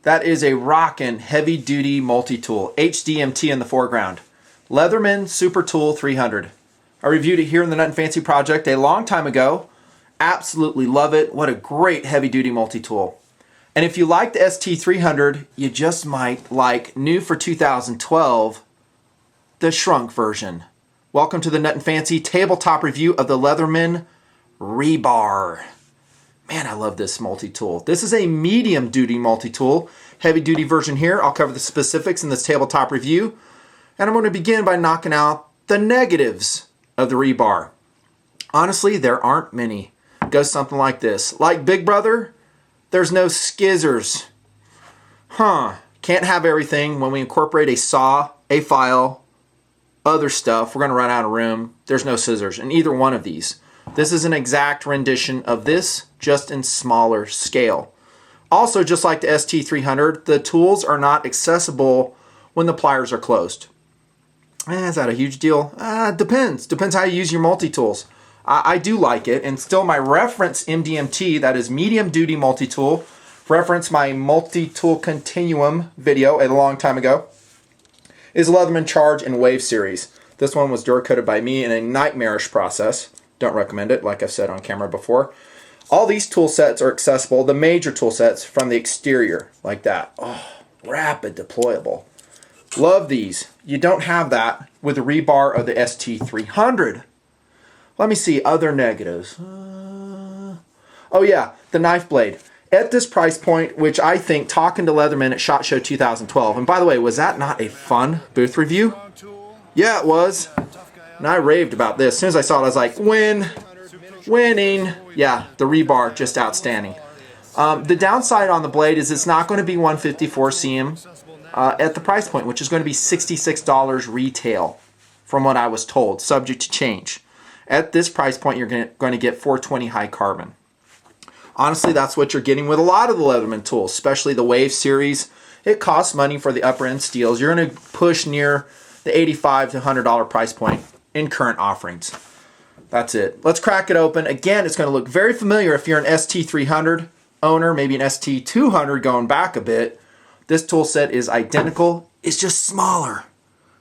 That is a rockin' heavy-duty multi-tool, HDMT in the foreground. Leatherman Supertool 300. I reviewed it here in the Nutnfancy project a long time ago. Absolutely love it. What a great heavy-duty multi-tool. And if you like the ST300, you just might like, new for 2012, the shrunk version. Welcome to the Nutnfancy tabletop review of the Leatherman Rebar. Man, I love this multi-tool. This is a medium-duty multi-tool. Heavy-duty version here. I'll cover the specifics in this tabletop review. And I'm going to begin by knocking out the negatives of the rebar. Honestly, there aren't many. It goes something like this. Like Big Brother, there's no skizzers. Can't have everything. When we incorporate a saw, a file, other stuff, we're going to run out of room. There's no scissors in either one of these. This is an exact rendition of this, just in smaller scale. Also, just like the ST300, the tools are not accessible when the pliers are closed. Is that a huge deal? Depends. Depends how you use your multi-tools. I do like it, and still my reference MDMT, that is medium duty multi-tool, reference my multi-tool continuum video a long time ago, is Leatherman Charge and Wave series. This one was Duracoated by me in a nightmarish process. Don't recommend it, like I've said on camera before. All these tool sets are accessible, the major tool sets, from the exterior, like that. Oh, rapid deployable. Love these. You don't have that with the rebar of the ST300. Let me see other negatives. Oh yeah, the knife blade. At this price point, which I think, talking to Leatherman at SHOT Show 2012, and by the way, was that not a fun booth review? Yeah, it was. And I raved about this. As soon as I saw it, I was like, winning. Yeah, the rebar, just outstanding. The downside on the blade is it's not going to be 154 cm at the price point, which is going to be $66 retail, from what I was told, subject to change. At this price point, you're going to get 420 high carbon. Honestly, that's what you're getting with a lot of the Leatherman tools, especially the Wave series. It costs money for the upper end steels. You're going to push near the $85 to $100 price point in current offerings. That's it. Let's crack it open. Again, it's going to look very familiar if you're an ST300 owner, maybe an ST200 going back a bit. This tool set is identical. It's just smaller.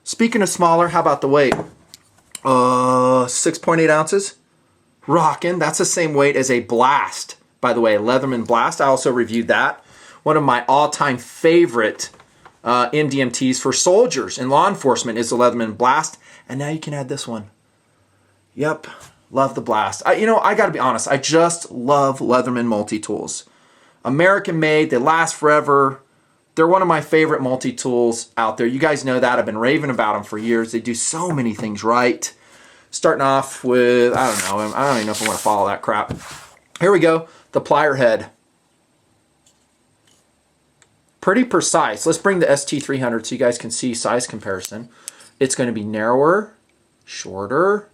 Speaking of smaller, how about the weight? 6.8 ounces. Rockin'. That's the same weight as a Blast. By the way, a Leatherman Blast. I also reviewed that. One of my all-time favorite MDMTs for soldiers and law enforcement is the Leatherman Blast. And now you can add this one. Yep. Love the Blast. I got to be honest. I just love Leatherman multi-tools. American made. They last forever. They're one of my favorite multi-tools out there. You guys know that. I've been raving about them for years. They do so many things right. Starting off with, I don't even know if I want to follow that crap. Here we go. The plier head. Pretty precise. Let's bring the ST300 so you guys can see size comparison. It's going to be narrower, shorter,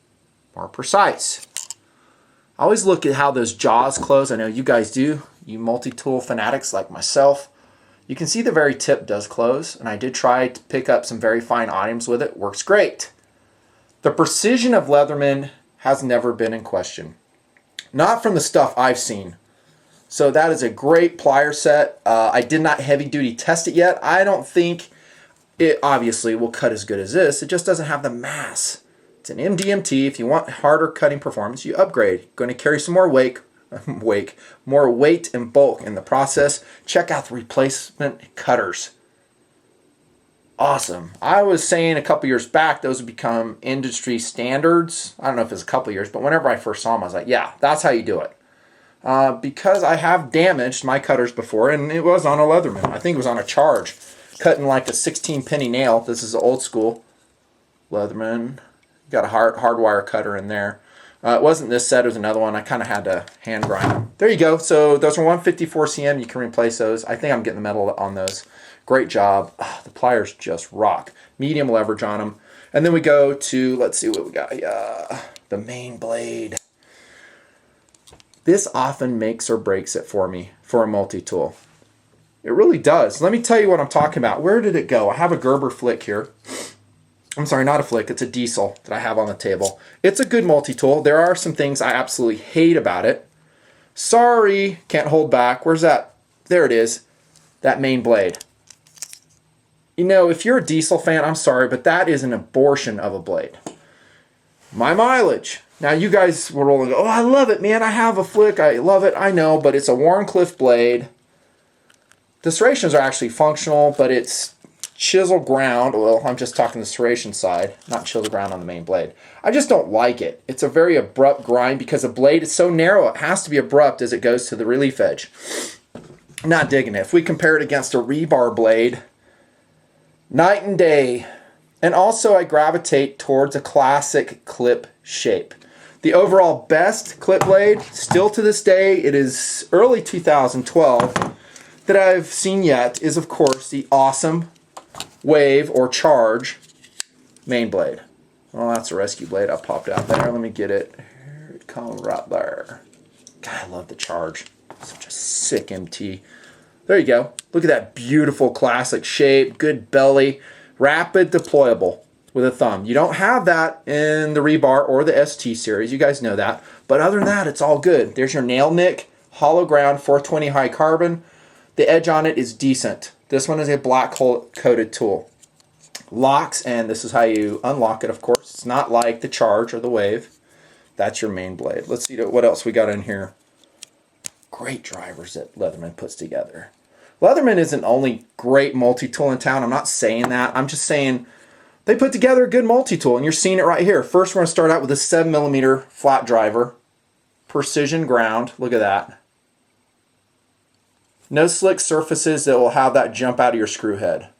more precise. I always look at how those jaws close. I know you guys do. You multi-tool fanatics like myself. You can see the very tip does close, and I did try to pick up some very fine items with it. Works great. The precision of Leatherman has never been in question. Not from the stuff I've seen. So that is a great plier set. I did not heavy duty test it yet. I don't think it obviously will cut as good as this. It just doesn't have the mass. It's an MDMT. If you want harder cutting performance, you upgrade. Going to carry some more more weight and bulk in the process. Check out the replacement cutters. Awesome. I was saying a couple years back those would become industry standards. I don't know if it's a couple years, but whenever I first saw them, I was like, yeah, that's how you do it. Because I have damaged my cutters before, and it was on a Leatherman. I think it was on a Charge, cutting like a 16 penny nail. This is old school Leatherman. Got a hardwire cutter in there. It wasn't this set, it was another one. I kind of had to hand grind them. There you go. So those are 154 cm. You can replace those. I think I'm getting the metal on those. Great job. The pliers just rock. Medium leverage on them. And then we go to, let's see what we got. The main blade. This often makes or breaks it for me for a multi-tool. It really does. Let me tell you what I'm talking about. Where did it go? I have a Gerber flick here. I'm sorry, not a flick. It's a diesel that I have on the table. It's a good multi-tool. There are some things I absolutely hate about it. Sorry, can't hold back. Where's that? There it is. that main blade. You know, if you're a diesel fan, I'm sorry, but that is an abortion of a blade. My mileage. Now you guys will roll and go, oh, I love it, man. I have a Flick. I love it. I know, but it's a Warncliffe blade. The serrations are actually functional, but it's chisel ground. Well, I'm just talking the serration side, not chisel ground on the main blade. I just don't like it. It's a very abrupt grind because the blade is so narrow, it has to be abrupt as it goes to the relief edge. Not digging it. If we compare it against a rebar blade, night and day. And also I gravitate towards a classic clip shape. The overall best clip blade, still to this day, it is early 2012, that I've seen yet is, of course, the awesome Wave or Charge main blade. Well, that's a rescue blade. I popped out there. Let me get it. Here it comes right there. God, I love the Charge. Such a sick MT. There you go. Look at that beautiful classic shape. Good belly. Rapid deployable with a thumb. You don't have that in the Rebar or the ST series. You guys know that. But other than that, it's all good. There's your nail nick. Hollow ground, 420 high carbon. The edge on it is decent. This one is a black coated tool. Locks, and this is how you unlock it, of course. It's not like the Charge or the Wave. That's your main blade. Let's see what else we got in here. Great drivers that Leatherman puts together. Leatherman isn't only great multi-tool in town. I'm not saying that. I'm just saying they put together a good multi-tool, and you're seeing it right here. First, we're going to start out with a 7mm flat driver. Precision ground. Look at that. No slick surfaces that will have that jump out of your screw head.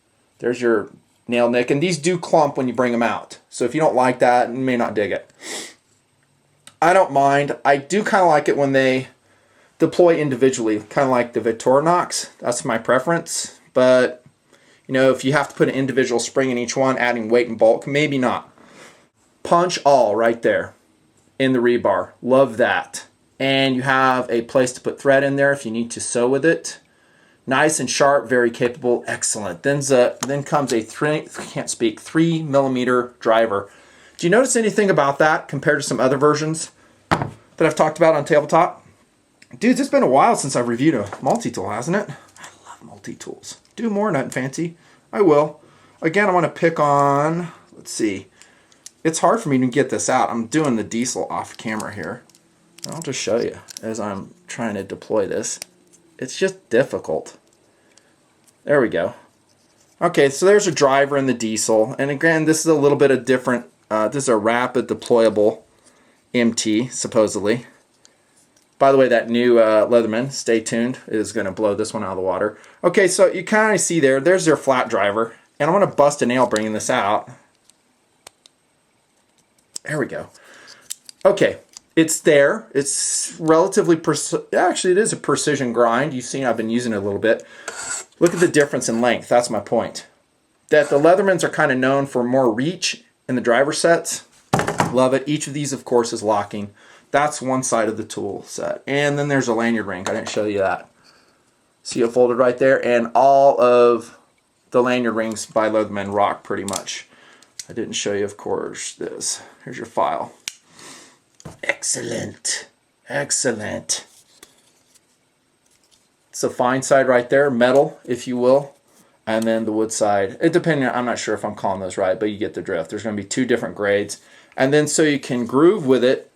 There's your nail nick, and these do clump when you bring them out. So if you don't like that, you may not dig it. I don't mind. I do kind of like it when they deploy individually, kind of like the Victorinox. That's my preference. But, you know, if you have to put an individual spring in each one, adding weight and bulk, maybe not. Punch all right there in the rebar. Love that. And you have a place to put thread in there if you need to sew with it. Nice and sharp, very capable, excellent. Then comes a 3mm driver. Do you notice anything about that compared to some other versions that I've talked about on tabletop? Dudes, it's been a while since I've reviewed a multi-tool, hasn't it? I love multi-tools. Do more, Nutnfancy. I will. Again, I want to pick on, let's see. It's hard for me to get this out. I'm doing the diesel off camera here. I'll just show you as I'm trying to deploy this. It's just difficult. There we go. Okay, so there's a driver in the diesel. And again, this is a little bit of different. This is a rapid deployable MT, supposedly. By the way, that new Leatherman, stay tuned, is going to blow this one out of the water. Okay, so you kind of see there's their flat driver. And I'm going to bust a nail bringing this out. There we go. Okay, it's there. It's relatively, actually it is a precision grind. You've seen I've been using it a little bit. Look at the difference in length. That's my point. That the Leathermans are kind of known for more reach in the driver sets. Love it. Each of these, of course, is locking. That's one side of the tool set. And then there's a lanyard ring. I didn't show you that. See it folded right there? And all of the lanyard rings by Leatherman rock pretty much. I didn't show you, of course, this. Here's your file. Excellent. Excellent. It's the fine side right there, metal, if you will. And then the wood side. It depending, I'm not sure if I'm calling those right, but you get the drift. There's going to be two different grades. And then so you can groove with it,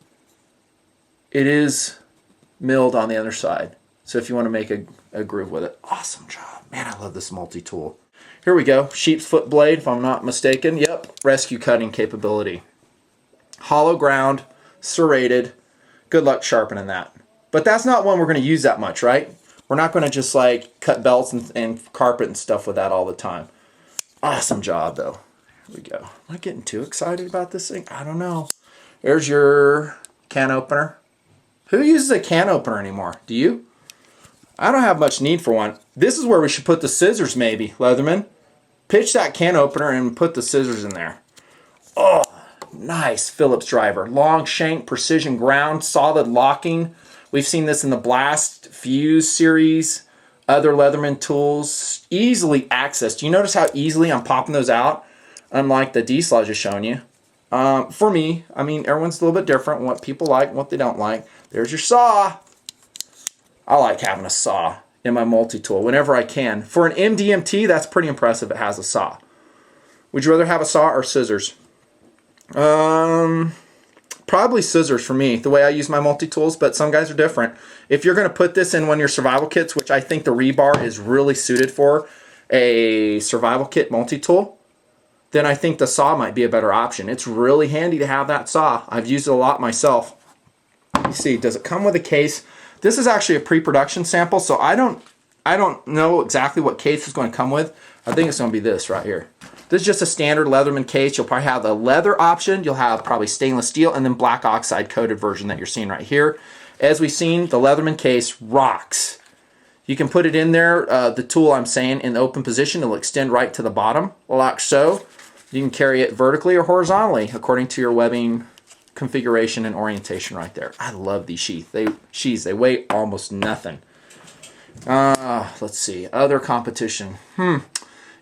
it is milled on the other side. So if you want to make a groove with it. Awesome job. Man, I love this multi-tool. Here we go. Sheep's foot blade, if I'm not mistaken. Yep. Rescue cutting capability. Hollow ground, serrated. Good luck sharpening that. But that's not one we're going to use that much, right? We're not going to just like cut belts and carpet and stuff with that all the time. Awesome job, though. Here we go. Am I getting too excited about this thing? I don't know. There's your can opener. Who uses a can opener anymore? Do you? I don't have much need for one. This is where we should put the scissors, maybe, Leatherman. Pitch that can opener and put the scissors in there. Oh, nice Phillips driver. Long shank, precision ground, solid locking. We've seen this in the Blast Fuse series. Other Leatherman tools. Easily accessed. Do you notice how easily I'm popping those out? Unlike the diesel I was just showing you. For me, I mean, everyone's a little bit different. What people like and what they don't like. There's your saw. I like having a saw. in my multi-tool whenever I can. For an MDMT, that's pretty impressive. It has a saw. Would you rather have a saw or scissors? Probably scissors for me, the way I use my multi-tools, but some guys are different. If you're going to put this in one of your survival kits, which I think the rebar is really suited for a survival kit multi-tool, then I think the saw might be a better option. It's really handy to have that saw. I've used it a lot myself. You see, does it come with a case? This is actually a pre-production sample, so I don't know exactly what case it's going to come with. I think it's going to be this right here. This is just a standard Leatherman case. You'll probably have the leather option. You'll have probably stainless steel and then black oxide coated version that you're seeing right here. As we've seen, the Leatherman case rocks. You can put it in there, the tool I'm saying, in the open position. It'll extend right to the bottom, like so. You can carry it vertically or horizontally according to your webbing configuration and orientation right there. I love these sheaths. They weigh almost nothing. Let's see, other competition.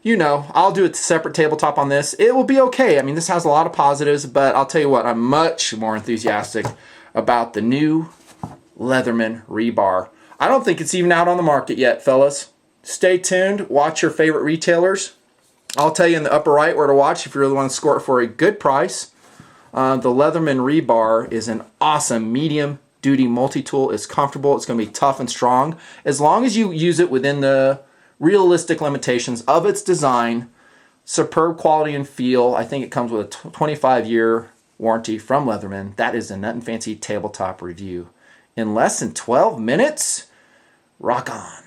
You know, I'll do a separate tabletop on this. It will be okay. I mean, this has a lot of positives, but I'll tell you what, I'm much more enthusiastic about the new Leatherman Rebar. I don't think it's even out on the market yet, fellas. Stay tuned. Watch your favorite retailers. I'll tell you in the upper right where to watch if you really want to score it for a good price. The Leatherman Rebar is an awesome medium-duty multi-tool. It's comfortable. It's going to be tough and strong. As long as you use it within the realistic limitations of its design, superb quality and feel. I think it comes with a 25-year warranty from Leatherman. That is a Nutnfancy tabletop review. In less than 12 minutes, rock on.